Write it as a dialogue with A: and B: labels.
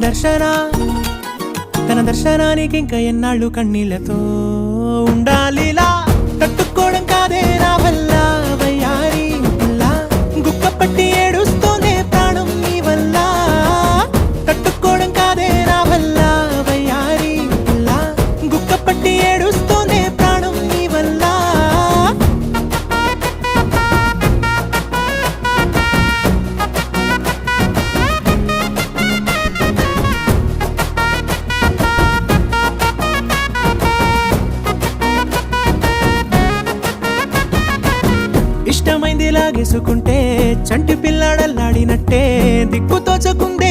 A: దర్శన తన దర్శనానికి ఇంకా ఎన్నాళ్ళు కన్నీళ్లతో ఉండాలిలా తట్టుకోవడం కాదే నా వల్ల వయ్యారి పిల్ల గుక్క పట్టి ఏడుస్తూనే ప్రాణం నీ వల్ల తట్టుకోవడం కాదే నా వల్ల వయ్యారి పిల్ల గుక్క పట్టి ఏడుస్తూనే ప్రాణం నీ వల్ల ఇష్టమైంది లాగేసుకుంటే చంటి పిల్లాడల్లాడినట్టే దిక్కు తోచకుందే